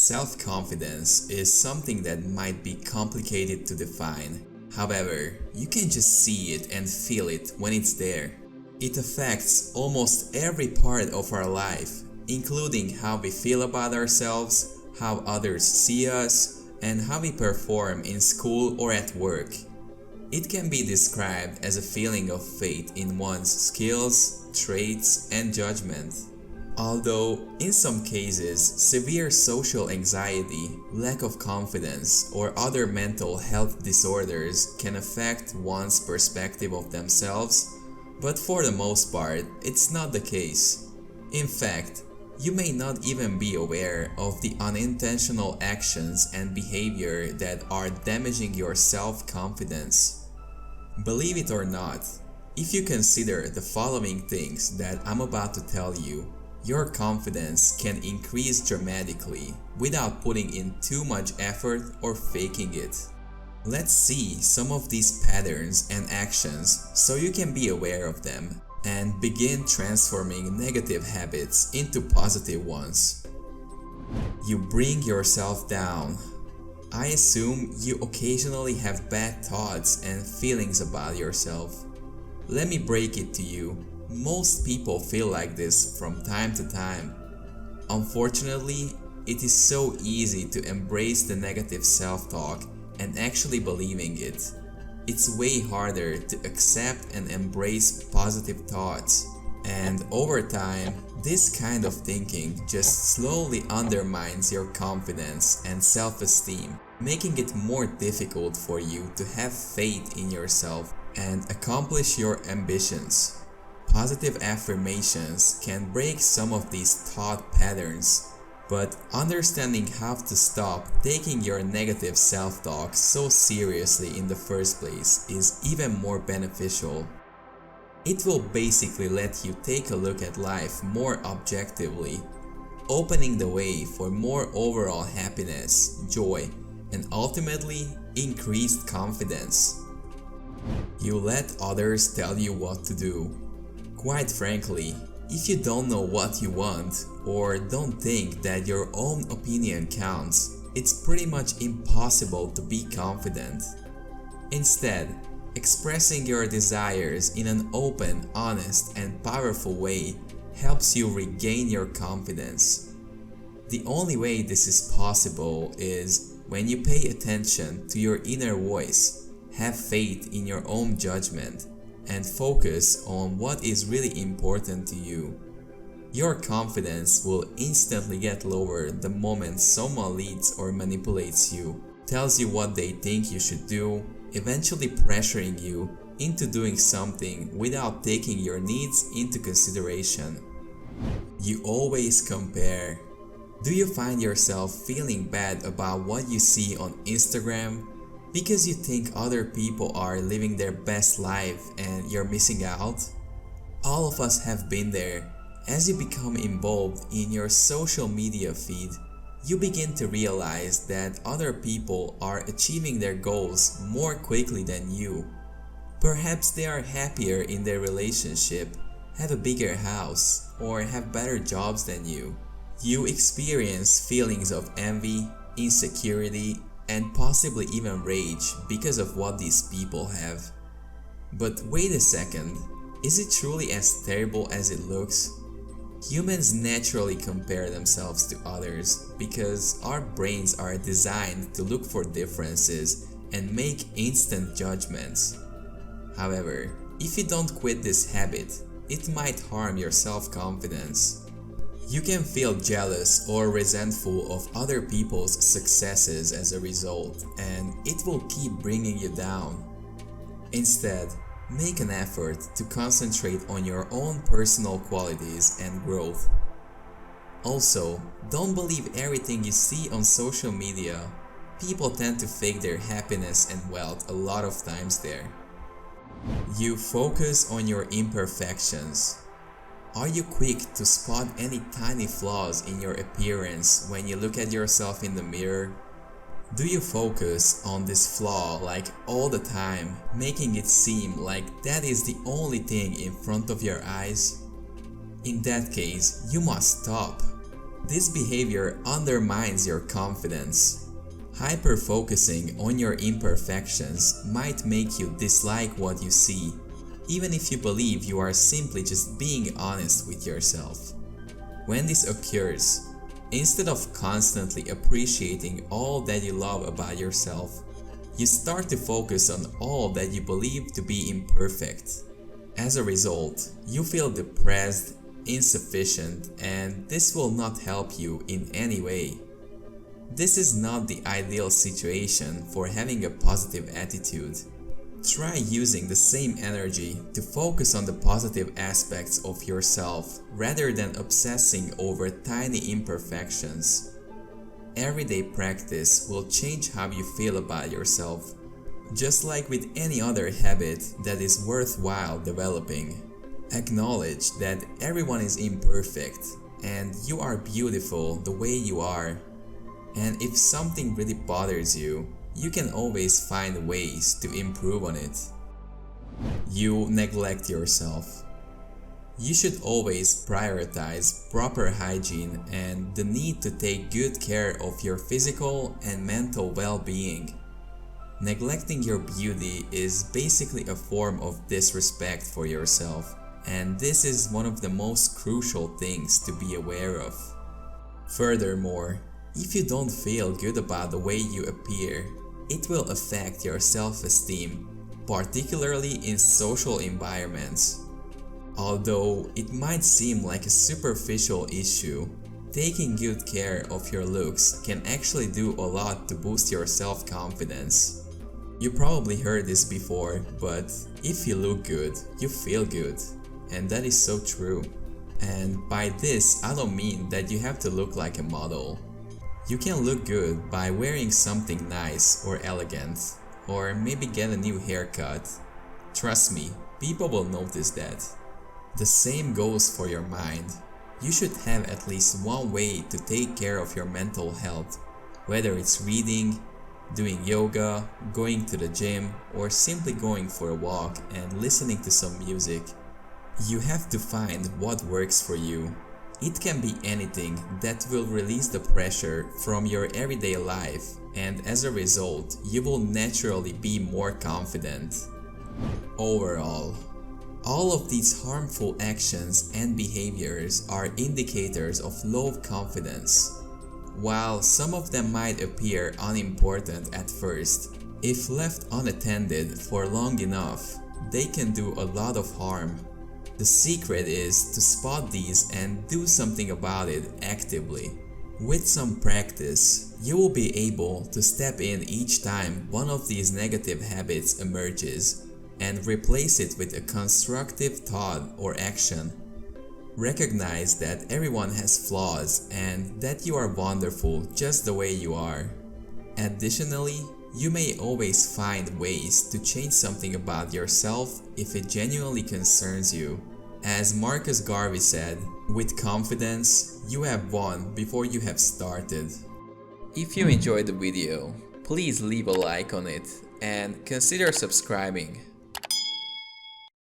Self-confidence is something that might be complicated to define. However, you can just see it and feel it when it's there. It affects almost every part of our life, including how we feel about ourselves, how others see us, and how we perform in school or at work. It can be described as a feeling of faith in one's skills, traits, and judgment. Although, in some cases, severe social anxiety, lack of confidence, or other mental health disorders can affect one's perspective of themselves, but for the most part, it's not the case. In fact, you may not even be aware of the unintentional actions and behavior that are damaging your self-confidence. Believe it or not, if you consider the following things that I'm about to tell you, your confidence can increase dramatically without putting in too much effort or faking it. Let's see some of these patterns and actions so you can be aware of them and begin transforming negative habits into positive ones. You bring yourself down. I assume you occasionally have bad thoughts and feelings about yourself. Let me break it to you. Most people feel like this from time to time. Unfortunately, it is so easy to embrace the negative self-talk and actually believing it. It's way harder to accept and embrace positive thoughts. And over time, this kind of thinking just slowly undermines your confidence and self-esteem, making it more difficult for you to have faith in yourself and accomplish your ambitions. Positive affirmations can break some of these thought patterns, but understanding how to stop taking your negative self-talk so seriously in the first place is even more beneficial. It will basically let you take a look at life more objectively, opening the way for more overall happiness, joy, and ultimately increased confidence. You let others tell you what to do. Quite frankly, if you don't know what you want or don't think that your own opinion counts, it's pretty much impossible to be confident. Instead, expressing your desires in an open, honest, and powerful way helps you regain your confidence. The only way this is possible is when you pay attention to your inner voice, have faith in your own judgment, and focus on what is really important to you. Your confidence will instantly get lower the moment someone leads or manipulates you, tells you what they think you should do, eventually pressuring you into doing something without taking your needs into consideration. You always compare. Do you find yourself feeling bad about what you see on Instagram? Because you think other people are living their best life and you're missing out? All of us have been there. As you become involved in your social media feed, you begin to realize that other people are achieving their goals more quickly than you. Perhaps they are happier in their relationship, have a bigger house, or have better jobs than you. You experience feelings of envy, insecurity, and possibly even rage because of what these people have. But wait a second, is it truly as terrible as it looks? Humans naturally compare themselves to others because our brains are designed to look for differences and make instant judgments. However, if you don't quit this habit, it might harm your self-confidence. You can feel jealous or resentful of other people's successes as a result, and it will keep bringing you down. Instead, make an effort to concentrate on your own personal qualities and growth. Also, don't believe everything you see on social media. People tend to fake their happiness and wealth a lot of times there. You focus on your imperfections. Are you quick to spot any tiny flaws in your appearance when you look at yourself in the mirror? Do you focus on this flaw like all the time, making it seem like that is the only thing in front of your eyes? In that case, you must stop. This behavior undermines your confidence. Hyper-focusing on your imperfections might make you dislike what you see, even if you believe you are simply just being honest with yourself. When this occurs, instead of constantly appreciating all that you love about yourself, you start to focus on all that you believe to be imperfect. As a result, you feel depressed, insufficient, and this will not help you in any way. This is not the ideal situation for having a positive attitude. Try using the same energy to focus on the positive aspects of yourself rather than obsessing over tiny imperfections. Everyday practice will change how you feel about yourself, just like with any other habit that is worthwhile developing. Acknowledge that everyone is imperfect and you are beautiful the way you are. And if something really bothers you, you can always find ways to improve on it. You neglect yourself. You should always prioritize proper hygiene and the need to take good care of your physical and mental well-being. Neglecting your beauty is basically a form of disrespect for yourself, and this is one of the most crucial things to be aware of. Furthermore, if you don't feel good about the way you appear, it will affect your self-esteem, particularly in social environments. Although it might seem like a superficial issue, taking good care of your looks can actually do a lot to boost your self-confidence. You probably heard this before, but if you look good, you feel good. And that is so true. And by this, I don't mean that you have to look like a model. You can look good by wearing something nice or elegant, or maybe get a new haircut. Trust me, people will notice that. The same goes for your mind. You should have at least one way to take care of your mental health, whether it's reading, doing yoga, going to the gym, or simply going for a walk and listening to some music. You have to find what works for you. It can be anything that will release the pressure from your everyday life, and as a result, you will naturally be more confident. Overall, all of these harmful actions and behaviors are indicators of low confidence. While some of them might appear unimportant at first, if left unattended for long enough, they can do a lot of harm. The secret is to spot these and do something about it actively. With some practice, you will be able to step in each time one of these negative habits emerges and replace it with a constructive thought or action. Recognize that everyone has flaws and that you are wonderful just the way you are. Additionally, you may always find ways to change something about yourself if it genuinely concerns you. As Marcus Garvey said, with confidence, you have won before you have started. If you enjoyed the video, please leave a like on it and consider subscribing.